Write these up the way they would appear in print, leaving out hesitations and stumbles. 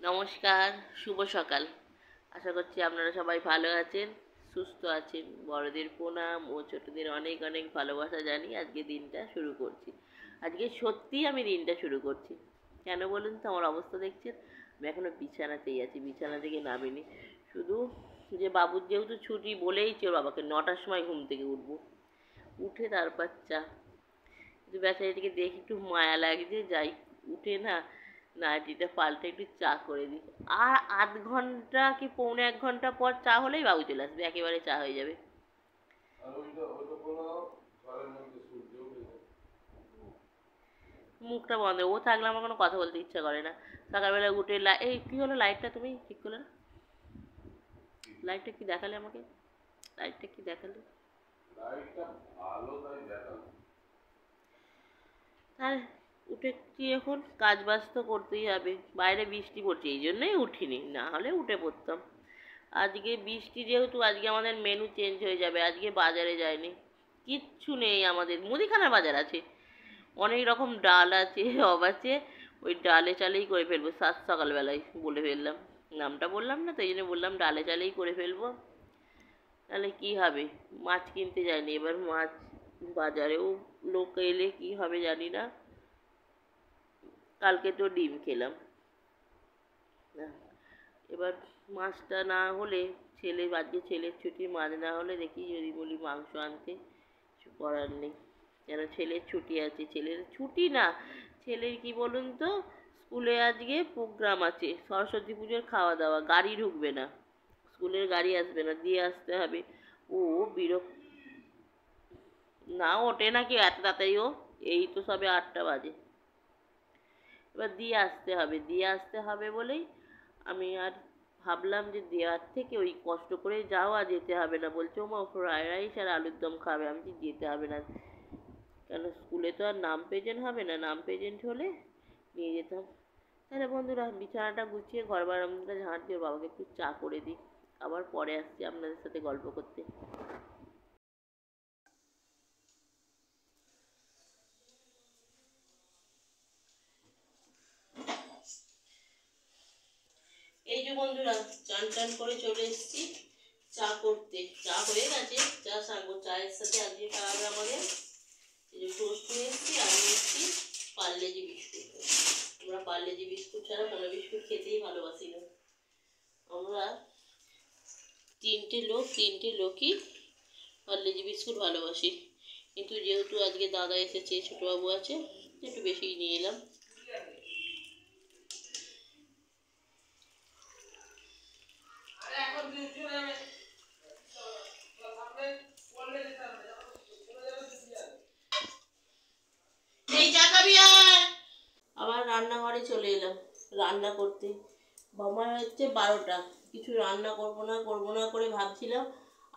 নমস্কার, শুভ সকাল। আশা করছি আপনারা সবাই ভালো আছেন, সুস্থ আছেন। বড়দের প্রণাম ও ছোটদের অনেক অনেক ভালোবাসা জানিয়ে আজকে দিনটা শুরু করছি। আজকে সত্যিই আমি দিনটা শুরু করছি। কেন বলুন তো? আমার অবস্থা দেখছেন, আমি এখনও বিছানাতেই আছি, বিছানা থেকে নামিনি। শুধু যে বাবুর যেহেতু ছুটি বলেইছি ওর বাবাকে 9টার সময় ঘুম থেকে উঠবো, উঠে তারপর চা। কিন্তু বেচারিটিকে দেখে একটু মায়া লাগছে, যাই উঠে না নাইটিটা পাল্টে একটু চা করে দিই। আর আধ ঘন্টা কি পৌনে 1 ঘন্টা পর চা হলেই বাবু চলে আসবে, একেবারে চা হয়ে যাবে। মুখটা বন্ধ, ও থাকলে আমার কোনো কথা বলতে ইচ্ছা করে না। সকালবেলা উঠে এই কি হলো, লাইটটা তুমি ঠিক করলে না? লাইটটা কি দেখালে আমাকে? লাইটটা কি দেখালে? আর উঠেছি এখন, কাজ বাজ তো করতেই হবে। বাইরে বৃষ্টি পড়ছে, এই জন্যই উঠিনি, না হলে উঠে পড়তাম। আজকে বৃষ্টি যেহেতু, আজকে আমাদের মেনু চেঞ্জ হয়ে যাবে। আজকে বাজারে যায়নি, কিচ্ছু নেই। আমাদের মুদিখানার বাজার আছে, অনেক রকম ডাল আছে, সব আছে। ওই ডালে চালেই করে ফেলবো। সকালবেলায় বলে ফেললাম, নামটা বললাম না তো, এই জন্য বললাম ডালে চালেই করে ফেলবো। তাহলে কি হবে? মাছ কিনতে যায়নি, এবার মাছ বাজারেও লোক এলে কি হবে জানি না। কালকে তো ডিম খেলাম না, এবার মাছটা না হলে, আজকে ছেলের ছুটি, মাছ না হলে দেখি যদি বলি মাংস আনতে, কিছু করার নেই। কেন ছেলের ছুটি আছে, ছেলের ছুটি না, ছেলের কি বলুন তো, স্কুলে আজকে প্রোগ্রাম আছে, সরস্বতী পুজোর খাওয়া দাওয়া, গাড়ি ঢুকবে না, স্কুলের গাড়ি আসবে না, দিয়ে আসতে হবে। ও বিরক্ত, না ওঠে নাকি এত তাড়াতাড়ি ও? এই তো সবে 8টা বাজে। এবার দিয়ে আসতে হবে বলেই আমি আর ভাবলাম যে দেওয়ার থেকে ওই কষ্ট করে যাওয়া, যেতে হবে না। বলছে ও মা ফ্রাইড রাইস আর আলুর দম খাবে। আমি কি যেতে হবে না, কেন স্কুলে তো আর নাম প্রেজেন্ট হবে না, নাম প্রেজেন্ট হলে নিয়ে যেতাম। তাহলে বন্ধুরা, বিছানাটা গুছিয়ে ঘর বারান্দাটা ঝাঁট দিয়ে বাবাকে একটু চা করে দিই, আবার পরে আসছি আপনাদের সাথে গল্প করতে। এই যে বন্ধুরা, চান টান করে চলে এসেছি চা করতে। চা হয়ে গেছে, চা সারবো। চায়ের সাথে আজকে খাওয়াবে আমাদের এই যে টোস্ট নিয়ে এসেছি, আর নিয়ে এসেছি পার্লেজি বিস্কুট। আমরা পার্লেজি বিস্কুট ছাড়া কোনো বিস্কুট খেতেই ভালোবাসি না। আমরা তিনটে লোকই পার্লেজি বিস্কুট ভালোবাসি। কিন্তু যেহেতু আজকে দাদা এসেছে, ছোটবাবু আছে, একটু বেশিই নিয়ে এলাম। আবার রান্নাঘরে চলে এলাম রান্না করতে। সময় হচ্ছে 12টা, কিছু রান্না করবো না করে ভাবছিলাম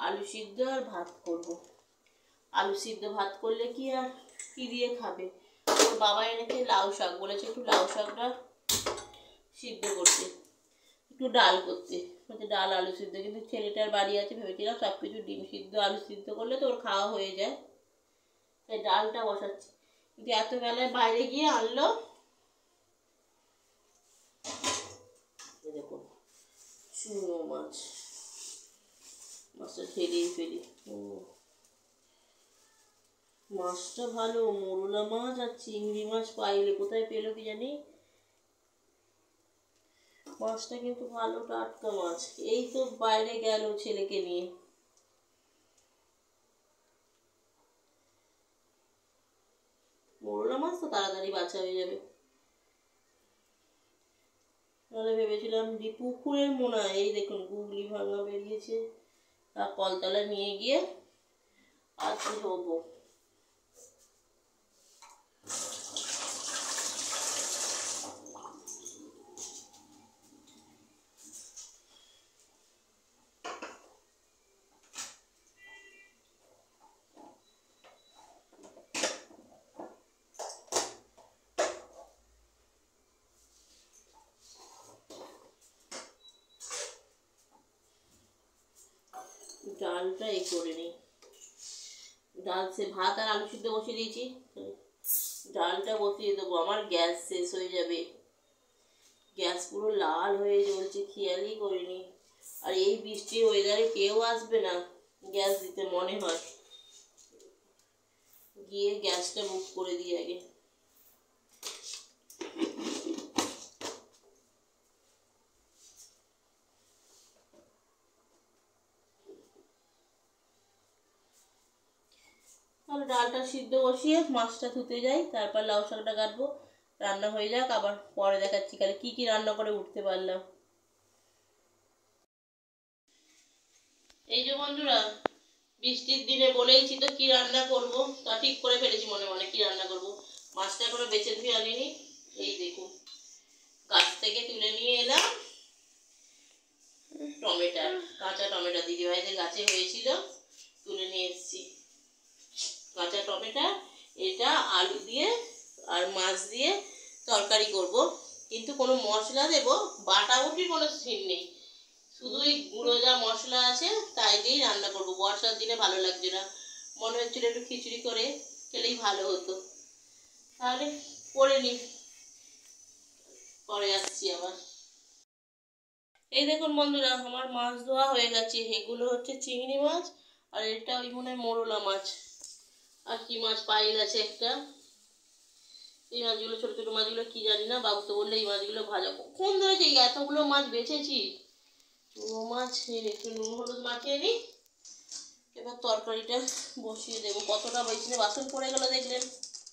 আলু সিদ্ধ আর ভাত করব। আলু সিদ্ধ ভাত করলে কি আর কি দিয়ে খাবে? ওর বাবা এনেছে লাউ শাক, বলেছে একটু লাউ শাকটা সিদ্ধ করতে, একটু ডাল করতে, বলছে ডাল আলু সিদ্ধ। কিন্তু ছেলেটার বাড়ি আছে, ভেবেছিলাম সব কিছু ডিম সিদ্ধ আলু সিদ্ধ করলে তো ওর খাওয়া হয়ে যায়, তাই ডালটা বসাচ্ছি। কিন্তু এত বেলায় বাইরে গিয়ে আনলো, দেখুন চুনো মাছ। মাছটা ফেলেই ফেলি। মাছটা ভালো, মোরলা মাছ আর চিংড়ি মাছ পাইলে, কোথায় পেলো কি জানি, মাছটা কিন্তু ভালো টাটকা মাছ। এই তো বাইরে গেল ছেলেকে নিয়ে। মোরলা মাছ তো তাড়াতাড়ি বাছা হয়ে যাবে। তাহলে ভেবেছিলাম যে পুকুরের মোনা, এই দেখুন গুগলি ভাঙা বেরিয়েছে, তা কলতলায় নিয়ে গিয়ে আজ ধোবো। ডালটা এই করে নিই, ডাল সে ভাত আর আলু সিদ্ধ বসিয়ে দিয়েছি, ডালটা বসিয়ে দেবো। আমার গ্যাস শেষ হয়ে যাবে, গ্যাস পুরো লাল হয়ে জ্বলছে, খেয়ালই করিনি। আর এই বৃষ্টির ওয়েদারে কেউ আসবে না গ্যাস দিতে মনে হয়। গিয়ে গ্যাসটা বুক করে দিই আগে। তাহলে ডালটা সিদ্ধ বসিয়ে মাছটা ধুতে যাই, তারপর লাউ শাকটা কাটবো। রান্না হয়ে যাক, আবার পরে দেখাচ্ছি কালে কি কি রান্না করে উঠতে পারলাম। এই যে বন্ধুরা, বৃষ্টির দিনে বলেইছি তো কি রান্না করব, তা ঠিক করে ফেলেছি মনে মনে কি রান্না করব। মাছটা এখনো বেছে ধুয়ে আনিনি। এই দেখুন, গাছ থেকে তুলে নিয়ে এলাম টমেটো, কাঁচা টমেটো দিদিভাইদের গাছে হয়েছিল, তুলে নিয়ে এসেছি কাঁচা টমেটো। এটা আলু দিয়ে আর মাছ দিয়ে তরকারি করব, কিন্তু কোনো মশলা দেব বাটাবুটির কোনো সিন নেই, শুধুই গুঁড়ো যা মশলা আছে তাই দিয়েই রান্না করব। বর্ষার দিনে ভালো লাগছে না, মনে হচ্ছিল একটু খিচুড়ি করে খেলেই ভালো হতো। তাহলে করে নিই, পরে আসছি আবার। এই দেখুন বন্ধুরা, আমার মাছ ধোয়া হয়ে গেছে। এগুলো হচ্ছে চিংড়ি মাছ, আর এটা ওই মনে হয় মোরলা মাছ, আর কি মাছ পাইল আছে একটা। এই মাছগুলো ছোটো ছোটো মাছগুলো কি জানি না, বাবু তো বললে এই মাছগুলো ভাজা। কখন ধরেছে এতগুলো মাছ বেছেছি, ও মাছ একটু নুন হলুদ মাখিয়ে নিই, এবার তরকারিটা বসিয়ে দেবো। কতটা বেশি বাসন পড়ে গেল দেখলেন।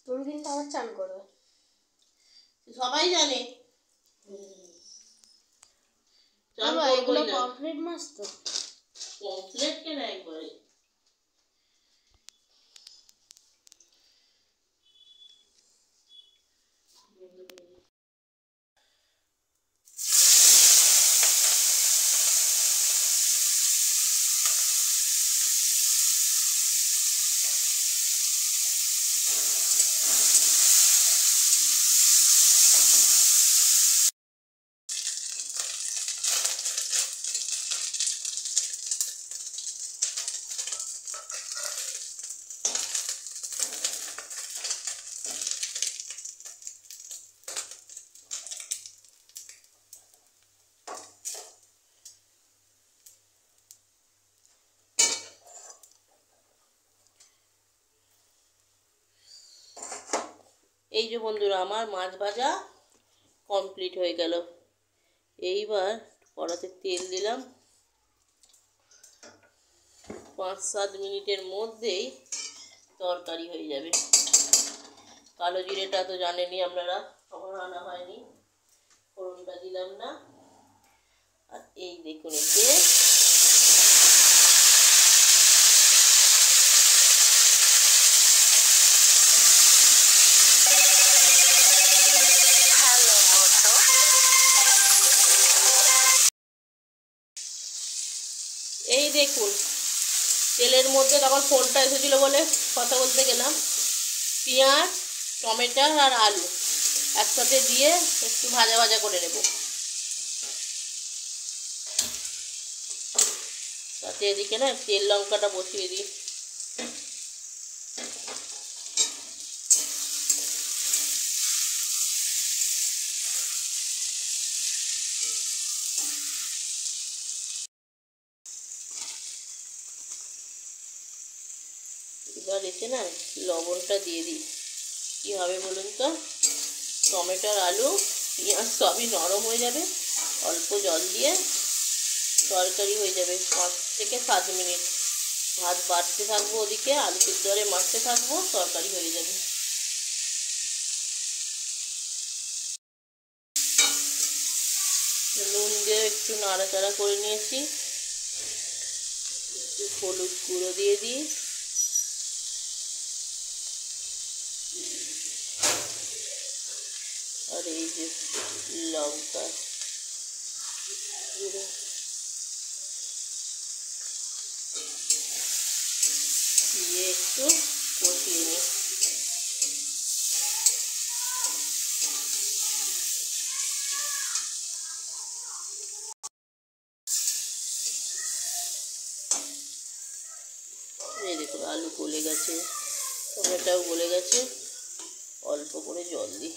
তুমি কিন্তু আবার চান করবে, সবাই জানে এগুলো পমফ্রেট মাছ তো। পমফ্রেট কেন একবারে। এই যে বন্ধুরা, আমার মাছ ভাজা কমপ্লিট হয়ে গেল। এইবার কড়াতে তেল দিলাম, 5-7 মিনিটের মধ্যেই তরকারি হয়ে যাবে। কালো জিরেটা তো জানেনই আপনারা, আমার আনা হয়নি, ফোড়নটা দিলাম না। আর এই দেখুন, এতে এই দেখুন তেলের মধ্যে, তখন ফোনটা এসেছিলো বলে কথা বলতে গেলাম, পেঁয়াজ টমেটো আর আলু একসাথে দিয়ে একটু ভাজা ভাজা করে নেব। তাতে এদিকে না তেল লঙ্কাটা বসিয়ে দিই। এবার এতে না লবণটা দিয়ে দিই। কী হবে বলুন তো, টমেটো আর আলু পেঁয়াজ সবই নরম হয়ে যাবে, অল্প জল দিয়ে তরকারি হয়ে যাবে। 5 থেকে 7 মিনিট ভাত বাড়তে থাকবো, ওদিকে আলু সিদ্ধ করে মাখতে থাকবো, তরকারি হয়ে যাবে। নুন দিয়ে একটু নাড়াচাড়া করে নিয়েছি, একটু হলুদ গুঁড়ো দিয়ে দিই, আর এই যে লঙ্কা গুঁড়ো দিয়ে একটু কষিয়ে নিই। এই দেখুন আলু গলে গেছে, টমেটোও গলে গেছে, অল্প করে জল দিই।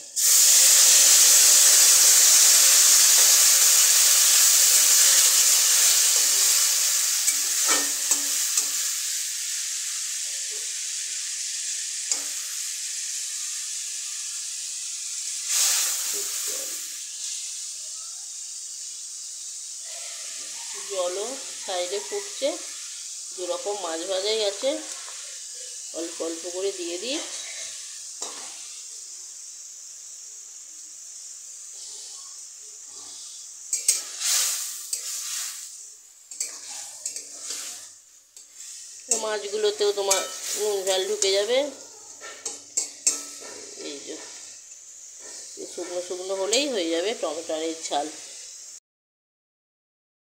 জলও সাইডে ফুটছে, দুরকম মাছ ভাজাই আছে, অল্প অল্প করে দিয়ে দিই। মাছগুলোতেও তোমার নুন ঝাল ঢুকে যাবে। এই যে শুকনো শুকনো হলেই হয়ে যাবে টমেটোর ঝাল।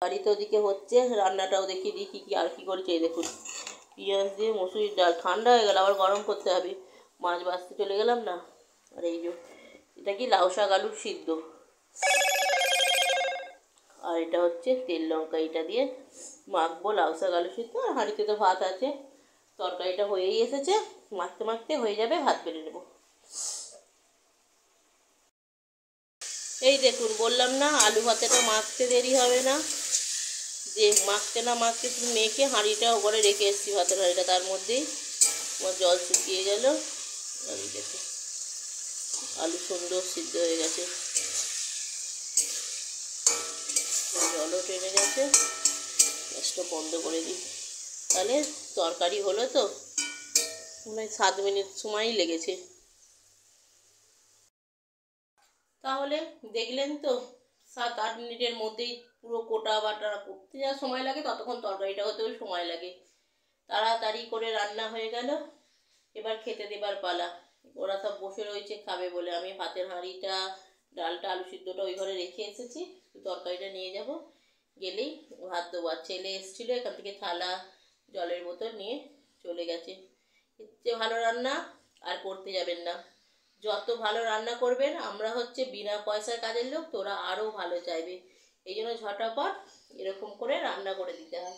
বাড়িতে ওদিকে হচ্ছে, রান্নাটাও দেখিয়ে দিই কী কী আর কী করেছে। এই দেখুন, পেঁয়াজ দিয়ে মসুরির ডাল, ঠান্ডা হয়ে গেল আবার গরম করতে হবে, মাছ ভাজতে চলে গেলাম না। আর এই যে এটা কি লাউ শাক আলুর সিদ্ধ, আর এটা হচ্ছে তেল লঙ্কা, এটা দিয়ে মাখবো লাউ শাক আলু সিদ্ধ। আর হাঁড়িতে তো ভাত আছে, তরকারিটা হয়েই এসেছে, মাখতে মাখতে হয়ে যাবে, ভাত বেড়ে নেব। এই দেখুন, বললাম না আলু ভাতেটা মাখতে দেরি হবে না, যে মাখতে না মাখতে শুধু মেখে হাঁড়িটা ওপরে রেখে এসেছি, ভাতের হাঁড়িটা, তার মধ্যেই আমার জল শুকিয়ে গেল। আর এই দেখুন আলু সুন্দর সিদ্ধ হয়ে গেছে, জলও টেনে গেছে। গ্যাসটা বন্ধ করে দিই, তাহলে তরকারি হলো তো, মনে হয় 7 মিনিট সময়ই লেগেছে। তাহলে দেখলেন তো, 7-8 মিনিটের মধ্যেই পুরো কোটা বাটা করতে যা সময় লাগে, ততক্ষণ তরকারিটা হতেও সময় লাগে। তাড়াতাড়ি করে রান্না হয়ে গেল, এবার খেতে দেবার পালা। ওরা সব বসে রয়েছে খাবে বলে, আমি ভাতের হাঁড়িটা, ডালটা, আলু সিদ্ধটা ওই ঘরে রেখে এসেছি, তরকারিটা নিয়ে যাব, গেলেই ভাত দেবো। আর ছেলে এসেছিলো, এখান থেকে থালা জলের বোতল নিয়ে চলে গেছে। এর চেয়ে ভালো রান্না আর করতে যাবেন না। যত ভালো রান্না করবেন, আমরা হচ্ছে বিনা পয়সার কাজের লোক, তোরা আরও ভালো চাইবে, এই জন্য ঝটাপট এরকম করে রান্না করে দিতে হয়।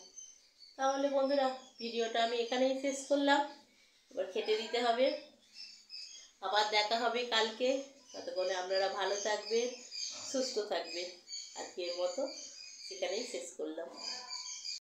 তাহলে বন্ধুরা, ভিডিওটা আমি এখানেই শেষ করলাম, এবার খেতে দিতে হবে। আবার দেখা হবে কালকে, ততক্ষণে আপনারা ভালো থাকবেন, সুস্থ থাকবেন। আজকের মতো এখানেই শেষ করলাম।